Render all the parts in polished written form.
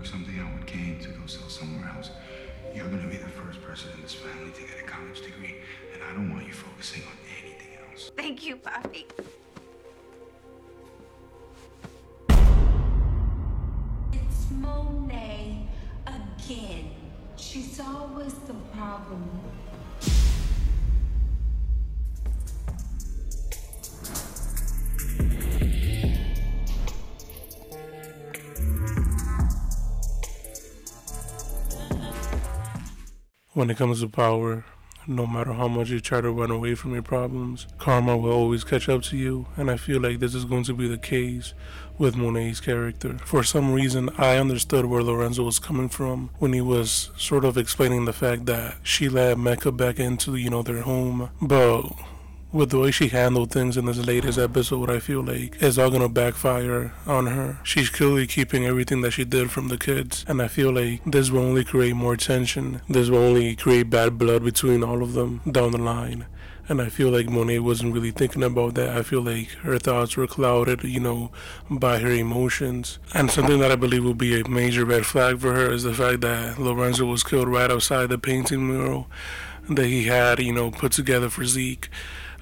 work something out with Kane to go sell somewhere else. You're gonna be the first person in this family to get a college degree, and I don't want you focusing on anything else. Thank you, Papi. It's Monet again. She's always the problem. When it comes to power, no matter how much you try to run away from your problems, karma will always catch up to you, and I feel like this is going to be the case with Monet's character. For some reason, I understood where Lorenzo was coming from when he was sort of explaining the fact that she let Mecca back into, their home, but with the way she handled things in this latest episode, I feel like it's all gonna backfire on her. She's clearly keeping everything that she did from the kids, and I feel like this will only create more tension. This will only create bad blood between all of them down the line. And I feel like Monet wasn't really thinking about that. I feel like her thoughts were clouded, by her emotions. And something that I believe will be a major red flag for her is the fact that Lorenzo was killed right outside the painting mural that he had, put together for Zeke.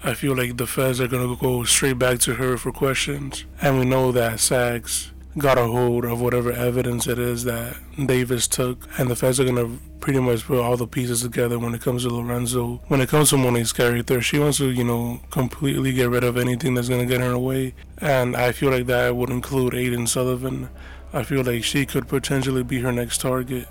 I feel like the feds are going to go straight back to her for questions. And we know that Sags got a hold of whatever evidence it is that Davis took. And the feds are going to pretty much put all the pieces together when it comes to Lorenzo. When it comes to Monet's character, she wants to, completely get rid of anything that's going to get in her way. And I feel like that would include Aiden Sullivan. I feel like she could potentially be her next target.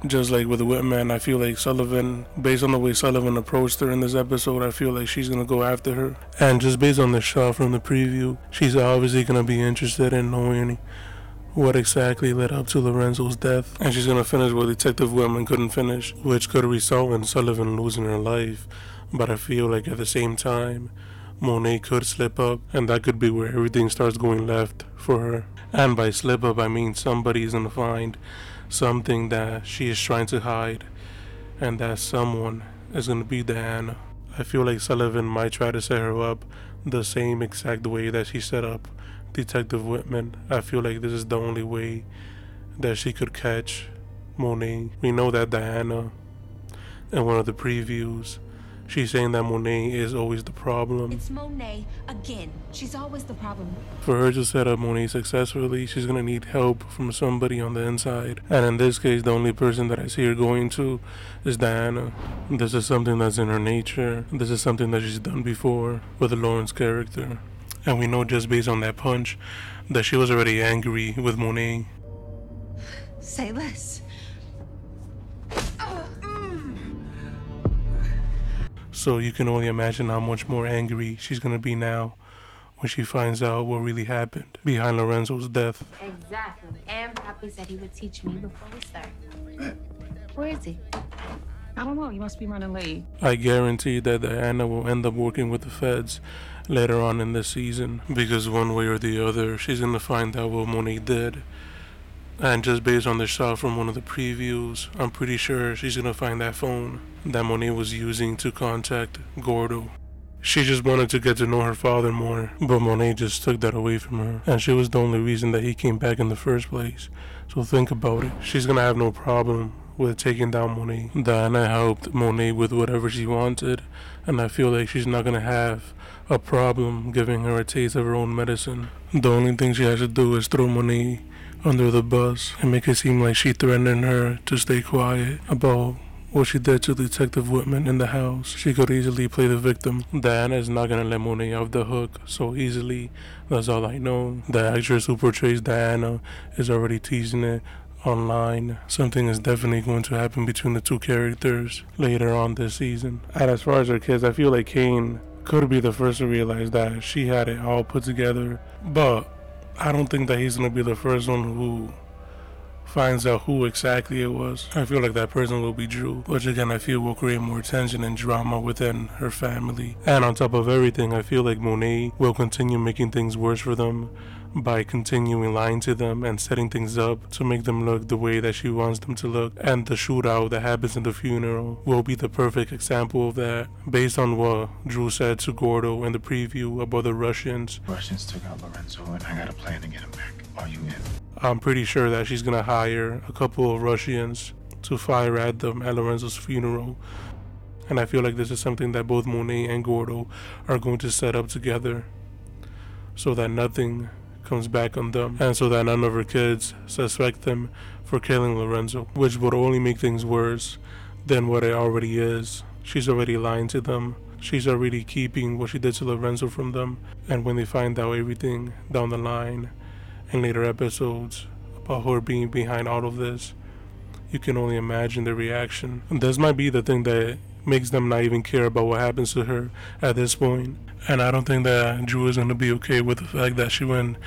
Just like with Whitman, I feel like Sullivan, based on the way Sullivan approached her in this episode, I feel like she's going to go after her. And just based on the shot from the preview, she's obviously going to be interested in knowing what exactly led up to Lorenzo's death. And she's going to finish what Detective Whitman couldn't finish, which could result in Sullivan losing her life. But I feel like at the same time, Monet could slip up, and that could be where everything starts going left for her. And by slip up, I mean somebody's going to find something that she is trying to hide, and that someone is going to be Diana. I feel like Sullivan might try to set her up the same exact way that she set up Detective Whitman. I feel like this is the only way that she could catch Monet. We know that Diana, in one of the previews, she's saying that Monet is always the problem. It's Monet again. She's always the problem. For her to set up Monet successfully, she's going to need help from somebody on the inside. And in this case, the only person that I see her going to is Diana. This is something that's in her nature. This is something that she's done before with the Lawrence character. And we know just based on that punch that she was already angry with Monet. Say less. So you can only imagine how much more angry she's going to be now when she finds out what really happened behind Lorenzo's death. Exactly. And Papi said he would teach me before we start. Where is he? I don't know. You must be running late. I guarantee that Diana will end up working with the feds later on in this season, because one way or the other, she's going to find out what Monet did. And just based on the shot from one of the previews, I'm pretty sure she's going to find that phone that Monet was using to contact Gordo. She just wanted to get to know her father more, but Monet just took that away from her, and she was the only reason that he came back in the first place. So think about it. She's going to have no problem with taking down Monet. Diana helped Monet with whatever she wanted, and I feel like she's not going to have a problem giving her a taste of her own medicine. The only thing she has to do is throw Monet under the bus and make it seem like she threatened her to stay quiet about what she did to Detective Whitman in the house. She could easily play the victim. Diana is not gonna let Monet off the hook so easily. That's all I know. The actress who portrays Diana is already teasing it online. Something is definitely going to happen between the two characters later on this season. And as far as her kids, I feel like Kane could be the first to realize that she had it all put together, but I don't think that he's going to be the first one who finds out who exactly it was. I feel like that person will be Drew, which again I feel will create more tension and drama within her family. And on top of everything, I feel like Monet will continue making things worse for them by continuing lying to them and setting things up to make them look the way that she wants them to look. And the shootout that happens in the funeral will be the perfect example of that, based on what Drew said to Gordo in the preview about the Russians. Russians took out Lorenzo, and I got a plan to get him back. Are you in? I'm pretty sure that she's gonna hire a couple of Russians to fire at them at Lorenzo's funeral. And I feel like this is something that both Monet and Gordo are going to set up together, so that nothing comes back on them, and so that none of her kids suspect them for killing Lorenzo, which would only make things worse than what it already is. She's already lying to them. She's already keeping what she did to Lorenzo from them. And when they find out everything down the line in later episodes about her being behind all of this, you can only imagine their reaction. And this might be the thing that makes them not even care about what happens to her at this point. And I don't think that Drew is going to be okay with the fact that she went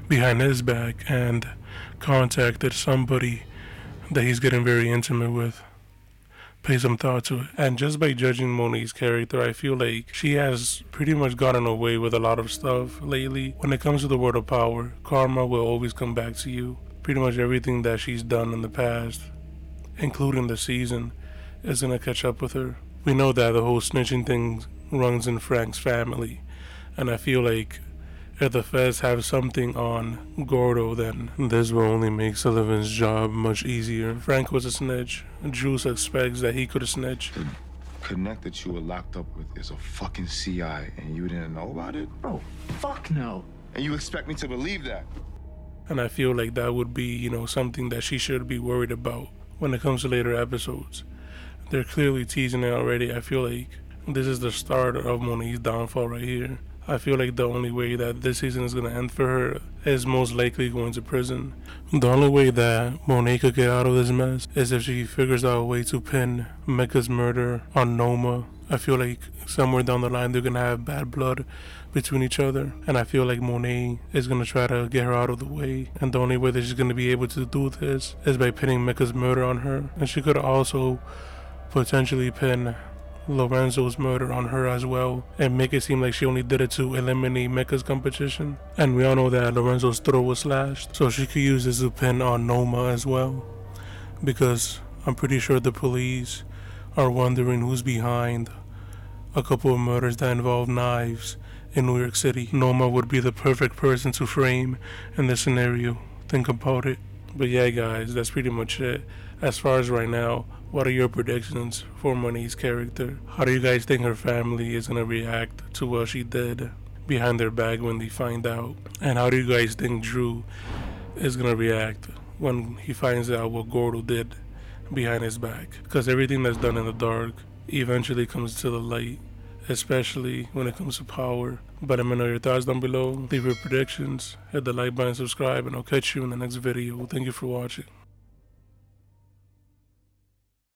behind his back and contacted somebody that he's getting very intimate with. Pay some thought to it. And just by judging Monet's character, I feel like she has pretty much gotten away with a lot of stuff lately. When it comes to the word of power, karma will always come back to you. Pretty much everything that she's done in the past, including the season, is going to catch up with her. We know that the whole snitching thing runs in Frank's family, and I feel like if the feds have something on Gordo, then this will only make Sullivan's job much easier. Frank was a snitch. Drew suspects that he could have snitched. The connect that you were locked up with is a fucking CI, and you didn't know about it? Bro, fuck no. And you expect me to believe that? And I feel like that would be, something that she should be worried about when it comes to later episodes. They're clearly teasing it already. I feel like this is the start of Monet's downfall right here. I feel like the only way that this season is going to end for her is most likely going to prison. The only way that Monet could get out of this mess is if she figures out a way to pin Mecca's murder on Noma. I feel like somewhere down the line they're going to have bad blood between each other, and I feel like Monet is going to try to get her out of the way, and the only way that she's going to be able to do this is by pinning Mecca's murder on her. And she could also potentially pin Lorenzo's murder on her as well and make it seem like she only did it to eliminate Mecca's competition. And we all know that Lorenzo's throat was slashed, so she could use this to pin on Noma as well, because I'm pretty sure the police are wondering who's behind a couple of murders that involve knives in New York City. Noma would be the perfect person to frame in this scenario. Think about it. But yeah, guys, that's pretty much it. As far as right now, what are your predictions for Monet's character? How do you guys think her family is going to react to what she did behind their back when they find out? And how do you guys think Drew is going to react when he finds out what Gordo did behind his back? Because everything that's done in the dark eventually comes to the light, especially when it comes to power. But let me know your thoughts down below. Leave your predictions, hit the like button, subscribe, and I'll catch you in the next video. Thank you for watching.